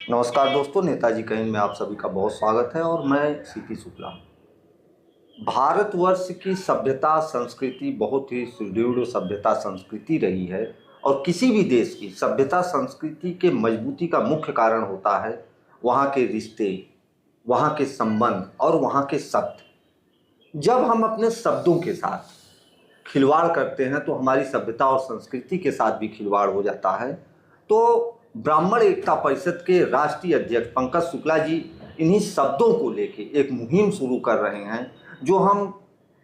नमस्कार दोस्तों, नेताजी कहिन में आप सभी का बहुत स्वागत है और मैं सीपी शुक्ला। भारतवर्ष की सभ्यता संस्कृति बहुत ही सुदृढ़ सभ्यता संस्कृति रही है और किसी भी देश की सभ्यता संस्कृति के मजबूती का मुख्य कारण होता है वहाँ के रिश्ते, वहाँ के संबंध और वहाँ के शब्द। जब हम अपने शब्दों के साथ खिलवाड़ करते हैं तो हमारी सभ्यता और संस्कृति के साथ भी खिलवाड़ हो जाता है। तो ब्राह्मण एकता परिषद के राष्ट्रीय अध्यक्ष पंकज शुक्ला जी इन्हीं शब्दों को लेके एक मुहिम शुरू कर रहे हैं। जो हम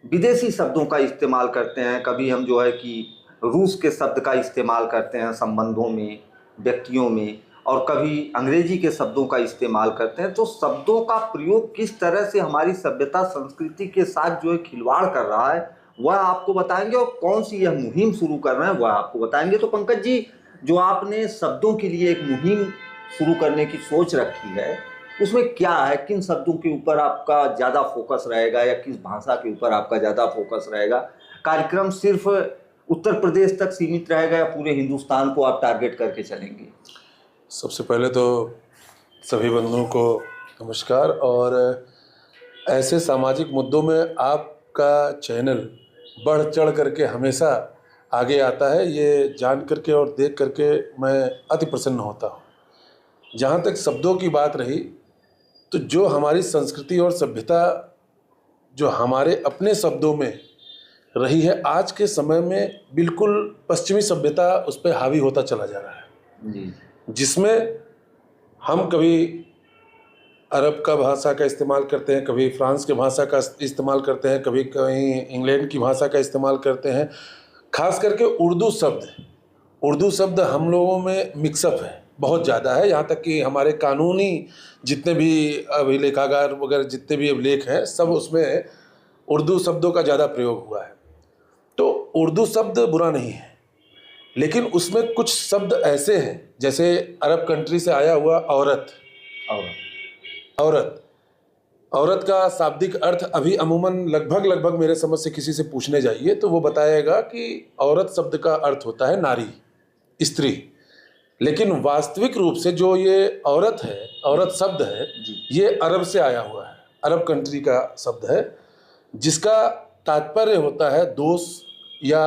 विदेशी शब्दों का इस्तेमाल करते हैं, कभी हम जो है कि रूस के शब्द का इस्तेमाल करते हैं संबंधों में, व्यक्तियों में, और कभी अंग्रेजी के शब्दों का इस्तेमाल करते हैं। तो शब्दों का प्रयोग किस तरह से हमारी सभ्यता संस्कृति के साथ जो है खिलवाड़ कर रहा है वह आपको बताएंगे, और कौन सी यह मुहिम शुरू कर रहे हैं वह आपको बताएंगे। तो पंकज जी, जो आपने शब्दों के लिए एक मुहिम शुरू करने की सोच रखी है, उसमें क्या है? किन शब्दों के ऊपर आपका ज़्यादा फोकस रहेगा या किस भाषा के ऊपर आपका ज़्यादा फोकस रहेगा? कार्यक्रम सिर्फ उत्तर प्रदेश तक सीमित रहेगा या पूरे हिंदुस्तान को आप टारगेट करके चलेंगे? सबसे पहले तो सभी बंधुओं को नमस्कार। और ऐसे सामाजिक मुद्दों में आपका चैनल बढ़ चढ़ करके हमेशा आगे आता है, ये जान करके और देख करके मैं अति प्रसन्न होता हूँ। जहाँ तक शब्दों की बात रही, तो जो हमारी संस्कृति और सभ्यता जो हमारे अपने शब्दों में रही है, आज के समय में बिल्कुल पश्चिमी सभ्यता उस पर हावी होता चला जा रहा है जी। जिसमें हम कभी अरब का भाषा का इस्तेमाल करते हैं, कभी फ्रांस के भाषा का इस्तेमाल करते हैं, कभी कहीं इंग्लैंड की भाषा का इस्तेमाल करते हैं। खास करके उर्दू शब्द हम लोगों में मिक्सअप है, बहुत ज़्यादा है। यहाँ तक कि हमारे कानूनी जितने भी अभिलेखागार वगैरह जितने भी अभिलेख हैं, सब उसमें उर्दू शब्दों का ज़्यादा प्रयोग हुआ है। तो उर्दू शब्द बुरा नहीं है, लेकिन उसमें कुछ शब्द ऐसे हैं, जैसे अरब कंट्री से आया हुआ औरत का शाब्दिक अर्थ अभी अमूमन लगभग मेरे समझ से किसी से पूछने जाइए तो वो बताएगा कि औरत शब्द का अर्थ होता है नारी, स्त्री। लेकिन वास्तविक रूप से जो ये औरत शब्द है, ये अरब से आया हुआ है, अरब कंट्री का शब्द है, जिसका तात्पर्य होता है दोष। या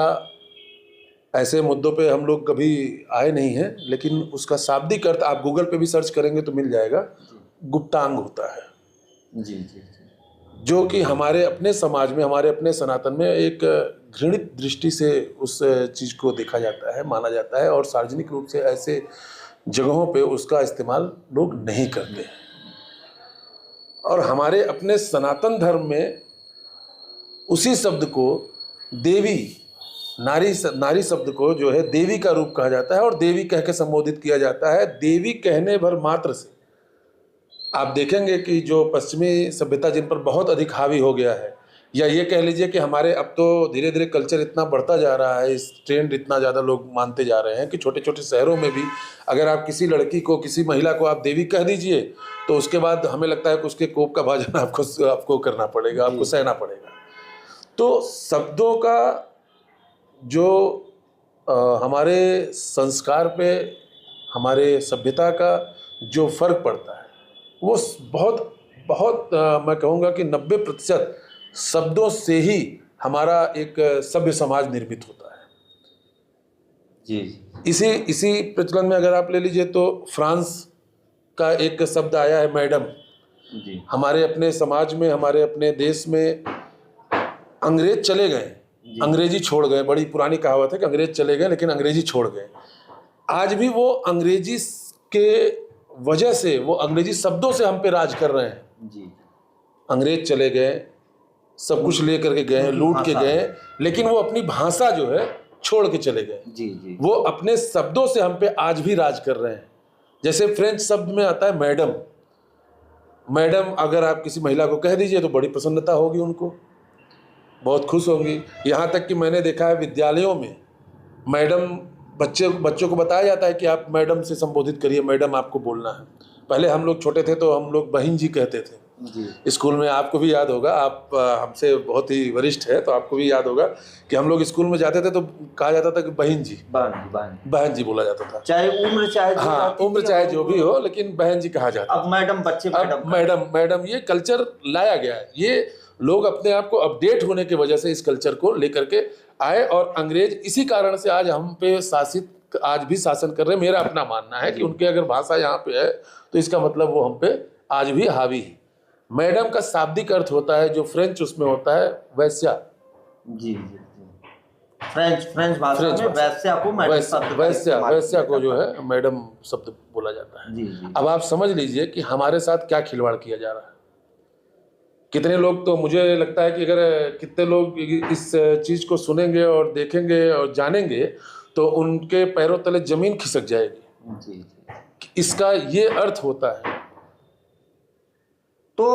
ऐसे मुद्दों पे हम लोग कभी आए नहीं हैं, लेकिन उसका शाब्दिक अर्थ आप गूगल पे भी सर्च करेंगे तो मिल जाएगा, गुप्तांग होता है। जी जी जी। जो कि हमारे अपने समाज में, हमारे अपने सनातन में एक घृणित दृष्टि से उस चीज़ को देखा जाता है, माना जाता है, और सार्वजनिक रूप से ऐसे जगहों पे उसका इस्तेमाल लोग नहीं करते हैं। और हमारे अपने सनातन धर्म में उसी शब्द को देवी, नारी शब्द को जो है देवी का रूप कहा जाता है और देवी कह के संबोधित किया जाता है। देवी कहने भर मात्र से आप देखेंगे कि जो पश्चिमी सभ्यता जिन पर बहुत अधिक हावी हो गया है, या ये कह लीजिए कि हमारे अब तो धीरे धीरे कल्चर इतना बढ़ता जा रहा है, इस ट्रेंड इतना ज़्यादा लोग मानते जा रहे हैं कि छोटे छोटे शहरों में भी अगर आप किसी लड़की को, किसी महिला को आप देवी कह दीजिए तो उसके बाद हमें लगता है कि उसके कोप का भाजन आपको करना पड़ेगा, आपको सहना पड़ेगा। तो शब्दों का जो हमारे संस्कार पे, हमारे सभ्यता का जो फर्क पड़ता है, वो बहुत मैं कहूँगा कि 90% शब्दों से ही हमारा एक सभ्य समाज निर्मित होता है। जी। इसी प्रचलन में अगर आप ले लीजिए तो फ्रांस का एक शब्द आया है मैडम। जी। हमारे अपने समाज में, हमारे अपने देश में अंग्रेज चले गए, अंग्रेजी छोड़ गए। बड़ी पुरानी कहावत है कि अंग्रेज चले गए लेकिन अंग्रेजी छोड़ गए। आज भी वो अंग्रेजी के वजह से, वो अंग्रेजी शब्दों से हम पे राज कर रहे हैं। जी। अंग्रेज चले गए, सब कुछ लेकर के गए, लूट के गए, लेकिन वो अपनी भाषा जो है छोड़ के चले गए। जी जी। वो अपने शब्दों से हम पे आज भी राज कर रहे हैं। जैसे फ्रेंच शब्द में आता है मैडम। मैडम अगर आप किसी महिला को कह दीजिए तो बड़ी प्रसन्नता होगी, उनको बहुत खुश होंगी। यहाँ तक कि मैंने देखा है विद्यालयों में मैडम, बच्चों को बताया जाता है कि आप मैडम से संबोधित करिए, मैडम आपको बोलना है। पहले हम लोग छोटे थे तो हम लोग बहन जी कहते थे, जी। स्कूल में आपको भी याद होगा, आप हमसे बहुत ही वरिष्ठ है तो आपको भी याद होगा कि हम लोग स्कूल में जाते थे तो कहा जाता था कि बहन जी, बहन जी बोला जाता था। चाहे उम्र चाहे जो हाँ, रहती उम्र थी, चाहे अब जो भी हो, लेकिन बहन जी कहा जाता अब मैडम बच्चे था। मैडम अब मैडम ये कल्चर लाया गया है। ये लोग अपने आप को अपडेट होने की वजह से इस कल्चर को लेकर के आए, और अंग्रेज इसी कारण से आज हम पे शासित, आज भी शासन कर रहे हैं। मेरा अपना मानना है कि उनके अगर भाषा यहाँ पे है तो इसका मतलब वो हम पे आज भी हावी है। मैडम का शाब्दिक अर्थ होता है, जो फ्रेंच उसमें होता है, वैश्या। जी जी जी। फ्रेंच भाषा में वैश्या को मैडम शब्द का इस्तेमाल वैश्या किया को जो जाता है मैडम शब्द बोला जाता है। जी जी। अब आप समझ लीजिए कि हमारे साथ क्या खिलवाड़ किया जा रहा है। कितने लोग, तो मुझे लगता है कि अगर कितने लोग इस चीज को सुनेंगे और देखेंगे और जानेंगे तो उनके पैरों तले जमीन खिसक जाएगी। जी जी। इसका ये अर्थ होता है। तो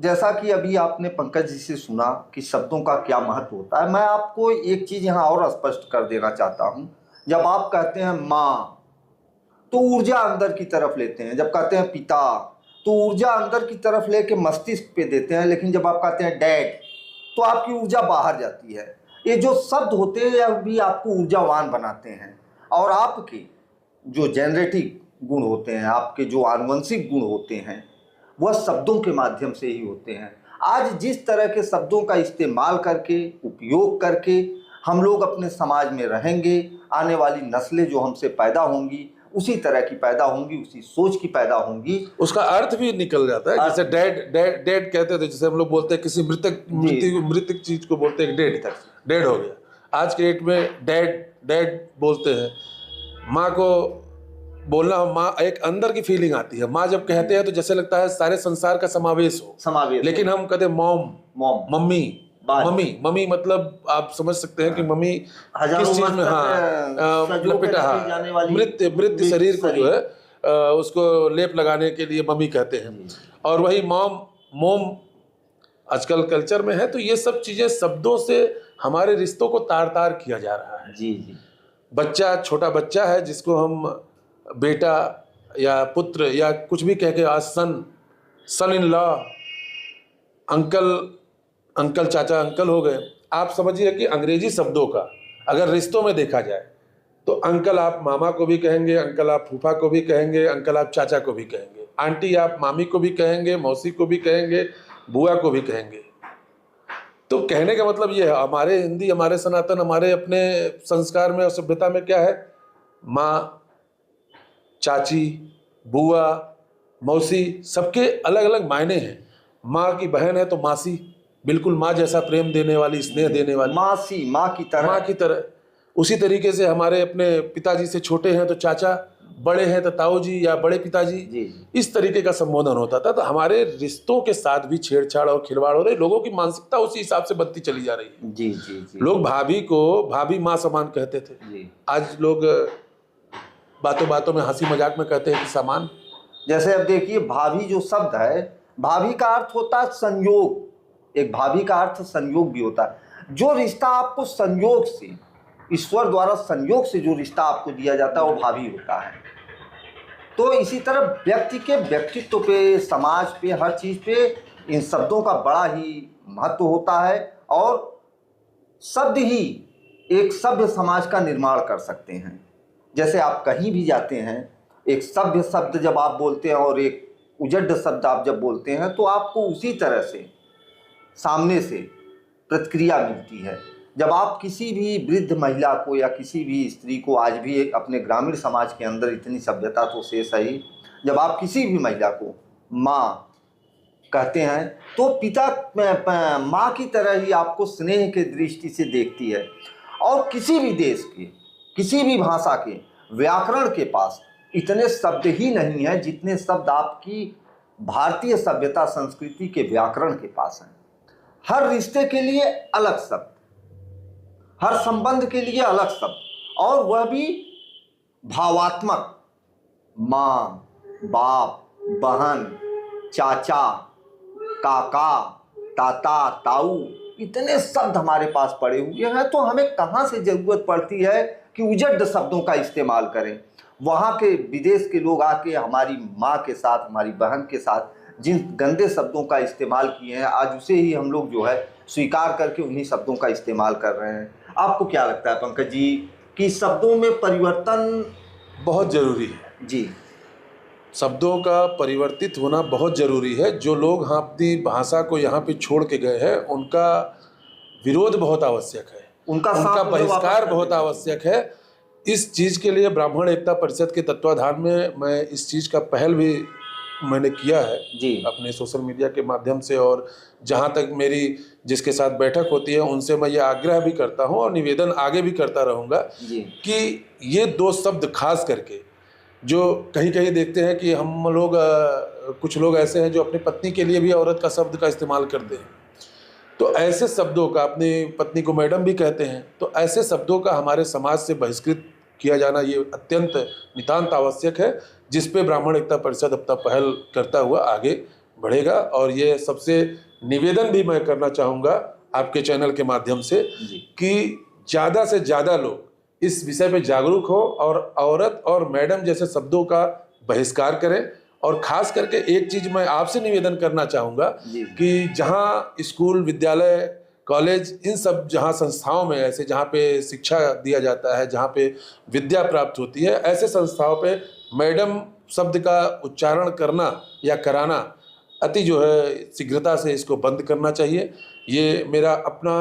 जैसा कि अभी आपने पंकज जी से सुना कि शब्दों का क्या महत्व होता है, मैं आपको एक चीज यहाँ और स्पष्ट कर देना चाहता हूँ। जब आप कहते हैं माँ तो ऊर्जा अंदर की तरफ लेते हैं, जब कहते हैं पिता तो ऊर्जा अंदर की तरफ लेके मस्तिष्क पे देते हैं, लेकिन जब आप कहते हैं डैड तो आपकी ऊर्जा बाहर जाती है। ये जो शब्द होते हैं यह भी आपको ऊर्जावान बनाते हैं, और आपके जो जेनरेटिक गुण होते हैं, आपके जो आनुवंशिक गुण होते हैं, वह शब्दों के माध्यम से ही होते हैं। आज जिस तरह के शब्दों का इस्तेमाल करके, उपयोग करके हम लोग अपने समाज में रहेंगे, आने वाली नस्लें जो हमसे पैदा होंगी उसी तरह की पैदा होंगी, उसी सोच की पैदा होंगी। उसका अर्थ भी निकल जाता है। जैसे डेड कहते थे, जैसे हम लोग बोलते हैं किसी मृतक चीज को बोलते हैं डेड हो गया। आज के डेट में डैड बोलते हैं। माँ को बोलना, माँ एक अंदर की फीलिंग आती है। माँ जब कहते हैं तो जैसे लगता है सारे संसार का समावेश हो। लेकिन हम कहते हैं मॉम, मम्मी मतलब आप समझ सकते हैं कि मम्मी किस चीज में, लपेटा, मृत शरीर को जो है उसको लेप लगाने के लिए मम्मी कहते हैं। और वही मोम आजकल कल्चर में है। तो ये सब चीजें शब्दों से हमारे रिश्तों को तार तार किया जा रहा है। जी जी। बच्चा, छोटा बच्चा है जिसको हम बेटा या पुत्र या कुछ भी कह के, आज सन इन लॉ, अंकल चाचा अंकल हो गए। आप समझिए कि अंग्रेजी शब्दों का अगर रिश्तों में देखा जाए तो अंकल आप मामा को भी कहेंगे, अंकल आप फूफा को भी कहेंगे, अंकल आप चाचा को भी कहेंगे, आंटी आप मामी को भी कहेंगे, मौसी को भी कहेंगे, बुआ को भी कहेंगे। तो कहने का मतलब ये है, हमारे हिंदी, हमारे सनातन, हमारे अपने संस्कार में और सभ्यता में क्या है, माँ, चाची, बुआ, मौसी, सबके अलग अलग मायने हैं। माँ की बहन है तो मासी, बिल्कुल माँ जैसा प्रेम देने वाली, स्नेह देने वाली, मासी, माँ की तरह। उसी तरीके से हमारे अपने पिताजी से छोटे हैं तो चाचा, बड़े हैं तो ताऊ जी या बड़े पिताजी। इस तरीके का संबोधन होता था। तो हमारे रिश्तों के साथ भी छेड़छाड़ और खिलवाड़ हो रही। लोगों की मानसिकता उसी हिसाब से बनती चली जा रही है। जी जी जी। लोग भाभी को भाभी माँ समान कहते थे, आज लोग बातों बातों में हंसी मजाक में कहते हैं कि सामान। जैसे अब देखिए, भाभी जो शब्द है, भाभी का अर्थ होता है संयोग। एक भाभी का अर्थ संयोग भी होता है। जो रिश्ता आपको संयोग से, ईश्वर द्वारा संयोग से जो रिश्ता आपको दिया जाता है वो भाभी होता है। तो इसी तरह व्यक्ति के व्यक्तित्व पे, समाज पे, हर चीज पे इन शब्दों का बड़ा ही महत्व होता है। और शब्द ही एक सभ्य समाज का निर्माण कर सकते हैं। जैसे आप कहीं भी जाते हैं, एक सभ्य शब्द जब आप बोलते हैं और एक उजड्ड शब्द आप जब बोलते हैं तो आपको उसी तरह से सामने से प्रतिक्रिया मिलती है। जब आप किसी भी वृद्ध महिला को या किसी भी स्त्री को, आज भी एक अपने ग्रामीण समाज के अंदर इतनी सभ्यता तो शेष है ही, जब आप किसी भी महिला को माँ कहते हैं तो पिता माँ की तरह ही आपको स्नेह के दृष्टि से देखती है। और किसी भी देश के, किसी भी भाषा के व्याकरण के पास इतने शब्द ही नहीं है जितने शब्द आपकी भारतीय सभ्यता संस्कृति के व्याकरण के पास हैं। हर रिश्ते के लिए अलग शब्द, हर संबंध के लिए अलग शब्द, और वह भी भावात्मक। माँ, बाप, बहन, चाचा, काका, ताता, ताऊ, इतने शब्द हमारे पास पड़े हुए हैं। तो हमें कहाँ से जरूरत पड़ती है कि उजड्ड शब्दों का इस्तेमाल करें। वहाँ के विदेश के लोग आके हमारी माँ के साथ, हमारी बहन के साथ जिन गंदे शब्दों का इस्तेमाल किए हैं, आज उसे ही हम लोग जो है स्वीकार करके उन्हीं शब्दों का इस्तेमाल कर रहे हैं। आपको क्या लगता है पंकज जी कि शब्दों में परिवर्तन? बहुत जरूरी है जी शब्दों का परिवर्तित होना बहुत जरूरी है। जो लोग हाँ अपनी भाषा को यहाँ पे छोड़ के गए हैं उनका विरोध बहुत आवश्यक है, उनका उनका साथ उन्हें वापस बहिष्कार कर बहुत देना आवश्यक है। इस चीज के लिए ब्राह्मण एकता परिषद के तत्वाधान में मैं इस चीज का पहल भी मैंने किया है जी अपने सोशल मीडिया के माध्यम से, और जहाँ तक मेरी जिसके साथ बैठक होती है उनसे मैं ये आग्रह भी करता हूँ और निवेदन आगे भी करता रहूँगा जी कि ये दो शब्द खास करके जो कहीं कहीं देखते हैं कि हम लोग कुछ लोग ऐसे हैं जो अपनी पत्नी के लिए भी औरत का शब्द का इस्तेमाल करते हैं, तो ऐसे शब्दों का, अपनी पत्नी को मैडम भी कहते हैं, तो ऐसे शब्दों का हमारे समाज से बहिष्कृत किया जाना ये अत्यंत नितांत आवश्यक है, जिस पे ब्राह्मण एकता परिषद अपना पहल करता हुआ आगे बढ़ेगा। और ये सबसे निवेदन भी मैं करना चाहूँगा आपके चैनल के माध्यम से जी कि ज़्यादा से ज़्यादा लोग इस विषय पे जागरूक हो और औरत और मैडम जैसे शब्दों का बहिष्कार करें। और खास करके एक चीज़ मैं आपसे निवेदन करना चाहूँगा जी कि जहाँ स्कूल, विद्यालय, कॉलेज, इन सब जहाँ संस्थाओं में ऐसे जहाँ पे शिक्षा दिया जाता है, जहाँ पे विद्या प्राप्त होती है, ऐसे संस्थाओं पे मैडम शब्द का उच्चारण करना या कराना अति जो है शीघ्रता से इसको बंद करना चाहिए। ये मेरा अपना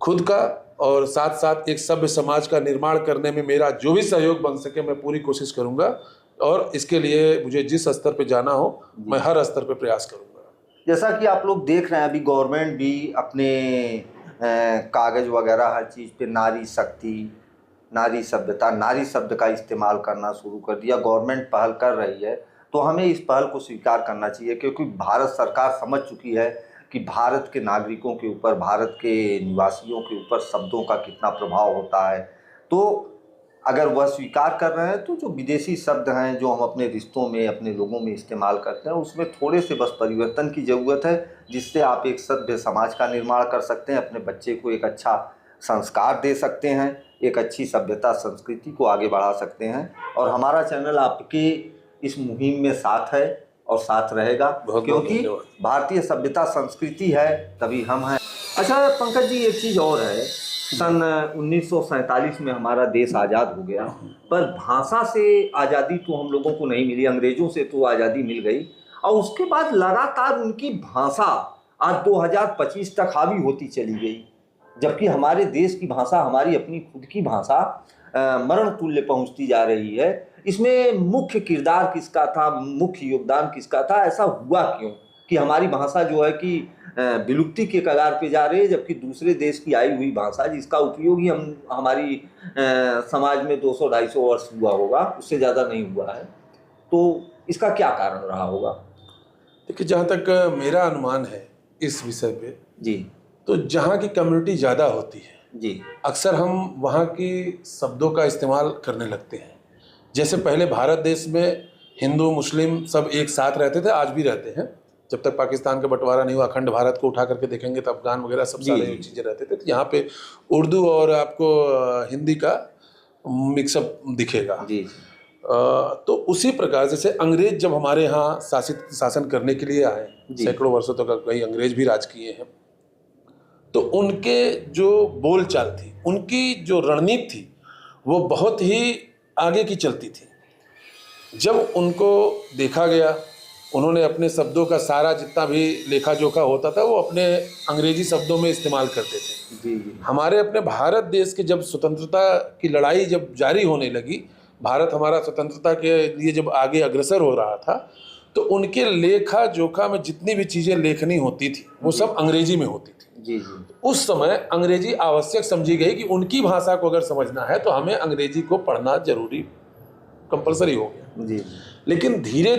खुद का और साथ साथ एक सभ्य समाज का निर्माण करने में मेरा जो भी सहयोग बन सके मैं पूरी कोशिश करूँगा, और इसके लिए मुझे जिस स्तर पे जाना हो मैं हर स्तर पे प्रयास करूँगा। जैसा कि आप लोग देख रहे हैं, अभी गवर्नमेंट भी अपने कागज वगैरह हर चीज़ पे नारी शक्ति, नारी सभ्यता, नारी शब्द का इस्तेमाल करना शुरू कर दिया। गवर्नमेंट पहल कर रही है तो हमें इस पहल को स्वीकार करना चाहिए, क्योंकि भारत सरकार समझ चुकी है कि भारत के नागरिकों के ऊपर, भारत के निवासियों के ऊपर शब्दों का कितना प्रभाव होता है। तो अगर वह स्वीकार कर रहे हैं तो जो विदेशी शब्द हैं जो हम अपने रिश्तों में, अपने लोगों में इस्तेमाल करते हैं, उसमें थोड़े से बस परिवर्तन की ज़रूरत है, जिससे आप एक सभ्य समाज का निर्माण कर सकते हैं, अपने बच्चे को एक अच्छा संस्कार दे सकते हैं, एक अच्छी सभ्यता संस्कृति को आगे बढ़ा सकते हैं। और हमारा चैनल आपके इस मुहिम में साथ है और साथ रहेगा, क्योंकि भारतीय सभ्यता संस्कृति है तभी हम हैं। अच्छा पंकज जी, एक चीज़ और है, सन 1947 में हमारा देश आज़ाद हो गया, पर भाषा से आज़ादी तो हम लोगों को नहीं मिली, अंग्रेज़ों से तो आज़ादी मिल गई, और उसके बाद लगातार उनकी भाषा आज 2025 तक हावी होती चली गई, जबकि हमारे देश की भाषा, हमारी अपनी खुद की भाषा मरण तुल्य पहुंचती जा रही है। इसमें मुख्य किरदार किसका था, मुख्य योगदान किसका था? ऐसा हुआ क्यों कि हमारी भाषा जो है कि विलुप्ति के कगार पे जा रही है, जबकि दूसरे देश की आई हुई भाषा जिसका उपयोग ही हमारी समाज में 200-250 वर्ष हुआ होगा, उससे ज़्यादा नहीं हुआ है, तो इसका क्या कारण रहा होगा? देखिए, जहाँ तक मेरा अनुमान है इस विषय पे जी, तो जहाँ की कम्युनिटी ज़्यादा होती है जी, अक्सर हम वहाँ की शब्दों का इस्तेमाल करने लगते हैं। जैसे पहले भारत देश में हिंदू मुस्लिम सब एक साथ रहते थे, आज भी रहते हैं। जब तक पाकिस्तान का बंटवारा नहीं हुआ, अखंड भारत को उठा करके देखेंगे तो अफगान वगैरह सब सारे चीज़ें रहते थे। तो यहाँ पे उर्दू और आपको हिंदी का मिक्सअप दिखेगा। जी, तो उसी प्रकार जैसे अंग्रेज जब हमारे यहाँ शासन करने के लिए आए, सैकड़ों वर्षों तक कई अंग्रेज भी राज किए हैं, तो उनके जो बोलचाल थी, उनकी जो रणनीति थी, वो बहुत ही आगे की चलती थी। जब उनको देखा गया, उन्होंने अपने शब्दों का सारा जितना भी लेखा जोखा होता था वो अपने अंग्रेजी शब्दों में इस्तेमाल करते थे। जी, हमारे अपने भारत देश के जब स्वतंत्रता की लड़ाई जब जारी होने लगी, भारत हमारा स्वतंत्रता के लिए जब आगे अग्रसर हो रहा था, तो उनके लेखा जोखा में जितनी भी चीज़ें लेखनी होती थी वो सब अंग्रेजी में होती थी। जी, जी, उस समय अंग्रेजी आवश्यक समझी गई कि उनकी भाषा को अगर समझना है तो हमें अंग्रेजी को पढ़ना जरूरी, कंपलसरी हो गया। जी, लेकिन धीरे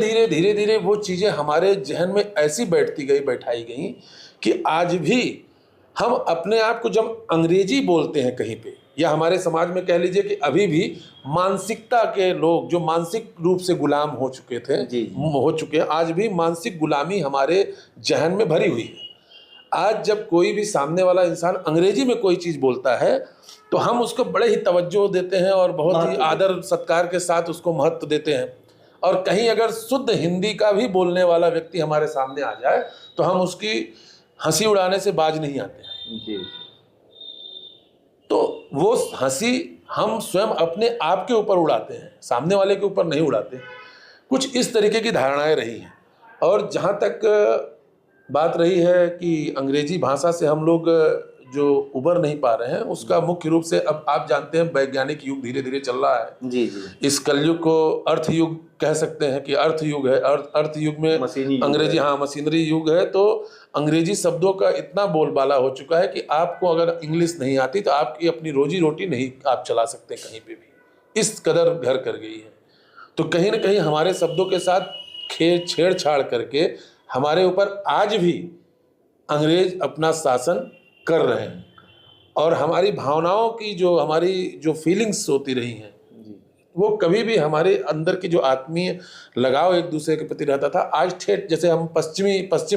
धीरे वो चीज़ें हमारे जहन में ऐसी बैठाई गई कि आज भी हम अपने आप को जब अंग्रेजी बोलते हैं कहीं पे, या हमारे समाज में कह लीजिए कि अभी भी मानसिकता के लोग जो मानसिक रूप से गुलाम हो चुके थे, हो चुके हैं, आज भी मानसिक गुलामी हमारे जहन में भरी हुई है। आज जब कोई भी सामने वाला इंसान अंग्रेजी में कोई चीज़ बोलता है तो हम उसको बड़े ही तवज्जो देते हैं और बहुत ही आदर सत्कार के साथ उसको महत्व देते हैं। और कहीं अगर शुद्ध हिंदी का भी बोलने वाला व्यक्ति हमारे सामने आ जाए तो हम उसकी हंसी उड़ाने से बाज नहीं आते हैं। जी। तो वो हंसी हम स्वयं अपने आप के ऊपर उड़ाते हैं, सामने वाले के ऊपर नहीं उड़ाते। कुछ इस तरीके की धारणाएं रही हैं। और जहाँ तक बात रही है कि अंग्रेजी भाषा से हम लोग जो उबर नहीं पा रहे हैं, उसका मुख्य रूप से अब आप जानते हैं वैज्ञानिक युग धीरे धीरे चल रहा है। जी जी। इस कलयुग को अर्थ युग कह सकते हैं कि अर्थ युग है। अर्थ युग में अंग्रेजी, हाँ, मशीनरी युग है। तो अंग्रेजी शब्दों का इतना बोलबाला हो चुका है कि आपको अगर इंग्लिश नहीं आती तो आपकी अपनी रोजी रोटी नहीं आप चला सकते कहीं पे भी, इस कदर घर कर गई है। तो कहीं ना कहीं हमारे शब्दों के साथ छेड़छाड़ करके हमारे ऊपर आज भी अंग्रेज अपना शासन कर रहे हैं। और हमारी भावनाओं की जो हमारी जो फीलिंग्स होती रही हैं, वो कभी भी हमारे अंदर की जो आत्मीय लगाव एक दूसरे के प्रति रहता था, आज ठेठ, जैसे हम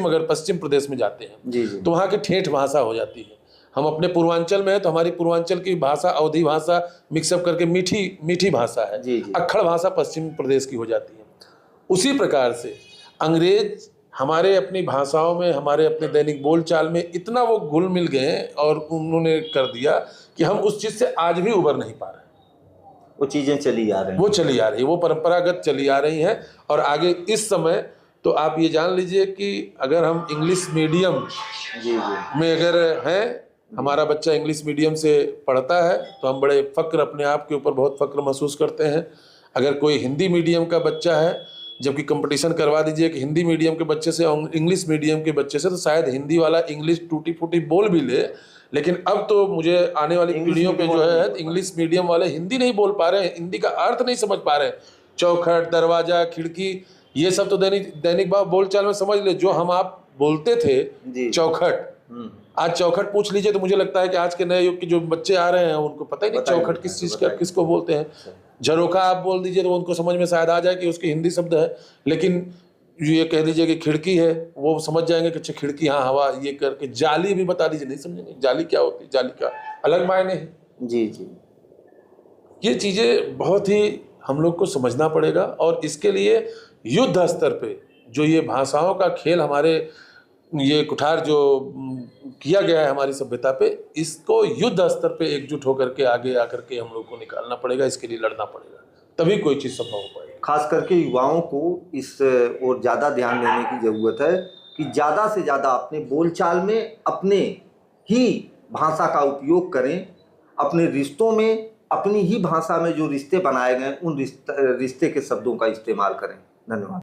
अगर पश्चिम प्रदेश में जाते हैं जी जी। तो वहाँ की ठेठ भाषा हो जाती है। हम अपने पूर्वांचल में है तो हमारी पूर्वांचल की भाषा अवधी भाषा मिक्सअप करके मीठी भाषा है। जी जी। अक्खड़ भाषा पश्चिम प्रदेश की हो जाती है। उसी प्रकार से अंग्रेज हमारे अपनी भाषाओं में, हमारे अपने दैनिक बोलचाल में इतना वो घुल मिल गए और उन्होंने कर दिया कि हम उस चीज़ से आज भी उबर नहीं पा रहे। वो चीज़ें चली आ रही हैं, वो चली आ रही, वो परंपरागत चली आ रही हैं। और आगे इस समय तो आप ये जान लीजिए कि अगर हम इंग्लिश मीडियम जी जी, में अगर हैं, हमारा बच्चा इंग्लिश मीडियम से पढ़ता है तो हम बड़े फ़क्र, अपने आप के ऊपर बहुत फ़क्र महसूस करते हैं। अगर कोई हिंदी मीडियम का बच्चा है, जबकि कंपटीशन करवा दीजिए कि हिंदी मीडियम के बच्चे से और इंग्लिश मीडियम के बच्चे से, तो शायद हिंदी वाला इंग्लिश टूटी फूटी बोल भी ले। लेकिन अब तो मुझे आने वाली पीढ़ियों पे जो है इंग्लिश मीडियम वाले हिंदी नहीं बोल पा रहे हैं, हिंदी का अर्थ नहीं समझ पा रहे हैं। चौखट, दरवाजा, खिड़की, ये सब तो दैनिक बोलचाल में समझ ले। जो हम आप बोलते थे चौखट, आज चौखट पूछ लीजिए तो मुझे लगता है कि आज के नए युग के जो बच्चे आ रहे हैं उनको पता ही नहीं चौखट किस चीज़ का, किसको बोलते हैं। झरोखा आप बोल दीजिए तो उनको समझ में शायद आ जाए कि उसकी हिंदी शब्द है। लेकिन ये कह दीजिए कि खिड़की है, वो समझ जाएंगे कि अच्छा खिड़की, हाँ हवा, ये करके। जाली भी बता दीजिए, नहीं समझेंगे जाली क्या होती है, जाली का अलग मायने है। जी जी। ये चीज़ें बहुत ही हम लोग को समझना पड़ेगा। और इसके लिए युद्ध स्तर पे जो ये भाषाओं का खेल हमारे ये कुठार जो किया गया है हमारी सभ्यता पे, इसको युद्ध स्तर पे एकजुट होकर के आगे आकर के हम लोग को निकालना पड़ेगा। इसके लिए लड़ना पड़ेगा, तभी कोई चीज़ संभव हो पाएगी। खास करके युवाओं को इस और ज़्यादा ध्यान देने की ज़रूरत है कि ज़्यादा से ज़्यादा अपने बोलचाल में अपने ही भाषा का उपयोग करें। अपने रिश्तों में अपनी ही भाषा में जो रिश्ते बनाए गए उन रिश्ते के शब्दों का इस्तेमाल करें। धन्यवाद।